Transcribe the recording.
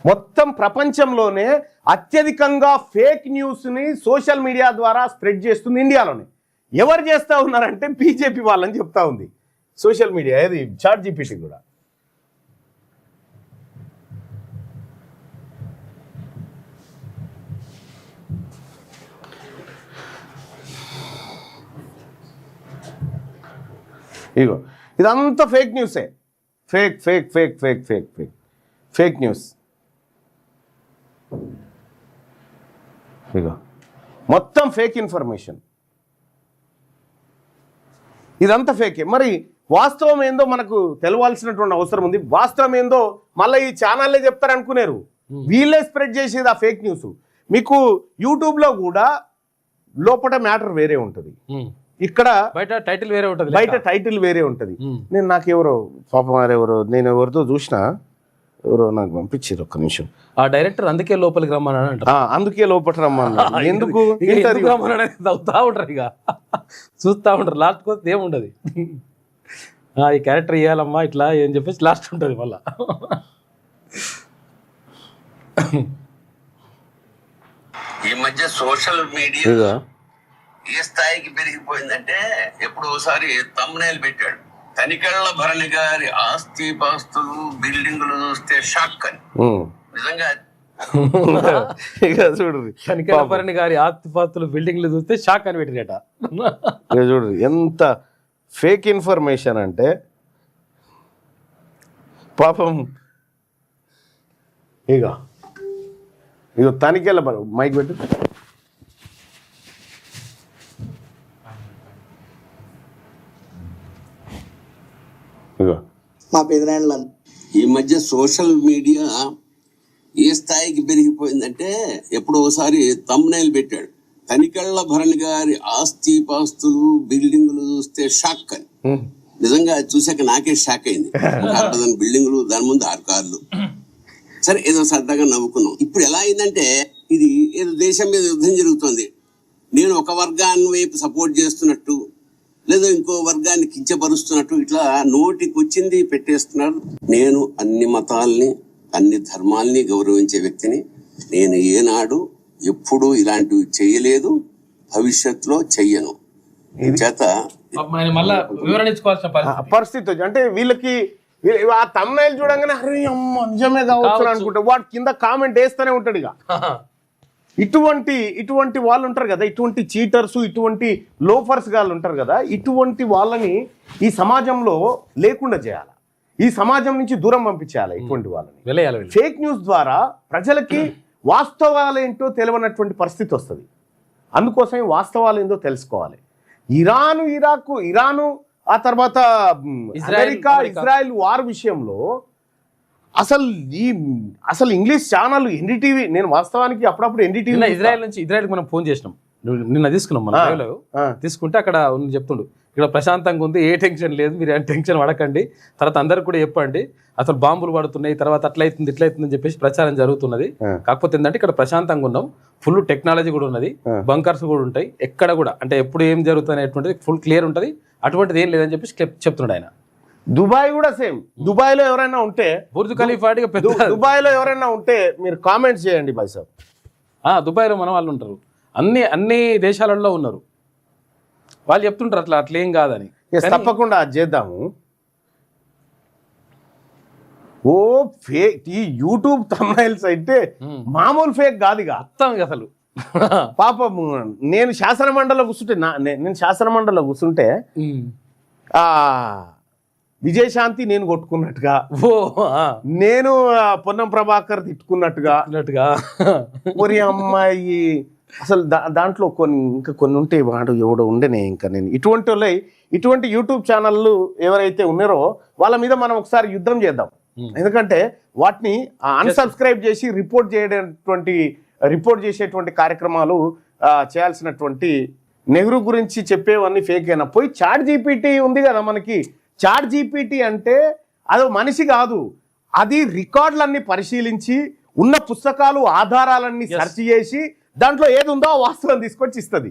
మొత్తం ప్రపంచంలోనే అత్యధికంగా ఫేక్ న్యూస్ని సోషల్ మీడియా ద్వారా స్ప్రెడ్ చేస్తుంది ఇండియాలోనే. ఎవరు చేస్తూ ఉన్నారంటే బీజేపీ వాళ్ళని చెప్తా ఉంది సోషల్ మీడియా, అది చాట్ జీపీటీ కూడా. ఇగో ఇదంతా ఫేక్ న్యూసే, fake fake fake fake fake fake fake news. ఇగో మొత్తం ఫేక్ ఇన్ఫర్మేషన్, ఇదంతా ఫేకే. మరి వాస్తవం ఏందో మనకు తెలవాల్సినటువంటి అవసరం ఉంది. వాస్తవం ఏందో మళ్ళీ ఈ ఛానల్లే చెప్తారనుకున్నారు, వీళ్ళే స్ప్రెడ్ చేసేది ఆ ఫేక్ న్యూస్. మీకు యూట్యూబ్లో కూడా లోపల మ్యాటర్ వేరే ఉంటుంది, ఇక్కడ బయట టైటిల్ వేరే ఉంటుంది, బయట టైటిల్ వేరే ఉంటుంది. నేను నాకెవరో పాపం ఎవరో నేను ఎవరితో చూసినా, ఎవరో నాకు పంపించారు, ఒక్క నిమిషం. ఆ డైరెక్టర్ అందుకే లోపలికి రమ్మని అంటారు, అందుకే లోపలికి రమ్మన్నా. ఎందుకు అవుతా ఉంటారు, ఇక చూస్తూ ఉంటారు. లాస్ట్ కోసం ఏముండదు, ఈ క్యారెక్టర్ ఇవ్వాలమ్మా ఇట్లా ఏం చెప్పేసి లాస్ట్ ఉంటుంది మళ్ళా. ఈ మధ్య సోషల్ మీడియా ఏ స్థాయికి పెరిగిపోయిందంటే ఎప్పుడు ఒకసారి తమ్నైల్ పెట్టాడు, తనికెళ్ల భరణి గారి ఆస్తి పాస్తులు బిల్డింగులు చూస్తే షాక్ అని. నిజంగా చూడు తనికెళ్ల భరణి గారి ఆస్తి పాస్తులు బిల్డింగ్లు చూస్తే షాక్ అని పెట్టినట. చూడు ఎంత ఫేక్ ఇన్ఫర్మేషన్ అంటే పాపం. ఇగో తనికెళ్ళ మైక్ పెట్టు. మా పెదనాన్నలను ఈ మధ్య సోషల్ మీడియా ఏ స్థాయికి పెరిగిపోయిందంటే ఎప్పుడు ఒకసారి తమ్నైల్ పెట్టాడు, తనికెళ్ల భరణి గారి ఆస్తి పాస్తులు బిల్డింగులు చూస్తే షాక్ అని. నిజంగా చూసాక నాకే షాక్ అయింది. 6 బిల్డింగులు, దాని ముందు 6 కార్లు. సరే ఏదో సరదాగా నవ్వుకున్నాం. ఇప్పుడు ఎలా అయిందంటే ఇది ఏదో దేశం మీద యుద్ధం జరుగుతుంది, నేను ఒక వర్గాన్ని వైపు సపోర్ట్ చేస్తున్నట్టు లేదా ఇంకో వర్గాన్ని కించపరుస్తున్నట్టు ఇట్లా నోటికి వచ్చింది పెట్టేస్తున్నారు. నేను అన్ని మతాల్ని అన్ని ధర్మాల్ని గౌరవించే వ్యక్తిని. నేను ఏనాడు ఎప్పుడూ ఇలాంటివి చేయలేదు, భవిష్యత్తులో చెయ్యను. చేత పరిస్థితి అంటే వీళ్ళకి ఆ తమ్నైల్ చూడంగానే అరే అమ్మ నిజమే కావచ్చు అనుకుంటే వాడు కింద కామెంట్ వేస్తూనే ఉంటాడు. ఇక ఇటువంటి వాళ్ళు ఉంటారు కదా, ఇటువంటి చీటర్స్, ఇటువంటి లోఫర్స్ గాళ్ళు ఉంటారు కదా, ఇటువంటి వాళ్ళని ఈ సమాజంలో లేకుండా చేయాలి, ఈ సమాజం నుంచి దూరం పంపించేయాలి. ఇటువంటి వాళ్ళని ఫేక్ న్యూస్ ద్వారా ప్రజలకి వాస్తవాలేంటో తెలియనటువంటి పరిస్థితి వస్తుంది. అందుకోసం వాస్తవాలు ఏందో తెలుసుకోవాలి. ఇరాను ఆ తర్వాత అమెరికా ఇజ్రాయెల్ వార్ విషయంలో అసలు ఇంగ్లీష్ ఛానల్ ఎన్డీటీవీ, నేను వాస్తవానికి అప్పుడప్పుడు ఎన్డీటీవీ ఇజ్రాయెల్కి మనం ఫోన్ చేసినాం, నిన్న తీసుకున్నాం మన తీసుకుంటే అక్కడ చెప్తుండు ఇక్కడ ప్రశాంతంగా ఉంది, ఏ టెన్షన్ లేదు, మీరు ఏం టెన్షన్ పడకండి, తర్వాత అందరికి కూడా చెప్పండి అసలు బాంబులు పడుతున్నాయి, తర్వాత అట్లయితుంది ఇట్లయితుంది అని చెప్పేసి ప్రచారం జరుగుతున్నది. కాకపోతే ఏంటంటే ఇక్కడ ప్రశాంతంగా ఉన్నాం, ఫుల్ టెక్నాలజీ కూడా ఉన్నది, బంకర్స్ కూడా ఉంటాయి, ఎక్కడ కూడా అంటే ఎప్పుడు ఏం జరుగుతుంది అనేటువంటిది ఫుల్ క్లియర్ ఉంటుంది, అటువంటిది ఏం లేదని చెప్పేసి చెప్తున్నాడు ఆయన. దుబాయ్ కూడా సేమ్. దుబాయ్లో ఎవరైనా ఉంటే బుర్జ్ ఖలీఫా దుబాయ్లో ఎవరైనా ఉంటే మీరు కామెంట్స్ చేయండి బాయ్ సాబ్. దుబాయ్లో మన వాళ్ళు ఉంటారు, అన్ని దేశాలలో ఉన్నారు, వాళ్ళు చెప్తుంటారు అట్లేం కాదని. తప్పకుండా అది చేద్దాము. ఓ ఫేక్ ఈ యూట్యూబ్ తమ్నైల్స్ అయితే మామూలు ఫేక్ కాదు ఇక అసలు. పాపం నేను శాసనమండలిలో కూర్చుంటే విజయశాంతి నేను కొట్టుకున్నట్టుగా, నేను పొన్నం ప్రభాకర్ తిట్టుకున్నట్టుగా మరి అమ్మాయి అసలు దాంట్లో కొన్ని ఉంటే వాడు ఎవడో ఉండేనే. ఇంకా నేను ఇటువంటి యూట్యూబ్ ఛానళ్ళు ఎవరైతే ఉన్నారో వాళ్ళ మీద మనం ఒకసారి యుద్ధం చేద్దాం. ఎందుకంటే వాటిని అన్సబ్స్క్రైబ్ చేసి రిపోర్ట్ చేసేటువంటి కార్యక్రమాలు చేయాల్సినటువంటి. నెహ్రూ గురించి చెప్పేవన్నీ ఫేక్ అయినా పోయి చాట్ జీపీటీ ఉంది కదా మనకి, చాట్ జీపీటీ అంటే అది మనిషి కాదు, అది రికార్డులన్నీ పరిశీలించి ఉన్న పుస్తకాలు ఆధారాలన్నీ సెర్చ్ చేసి దాంట్లో ఏది ఉందో వాస్తవం తీసుకొచ్చి ఇస్తుంది.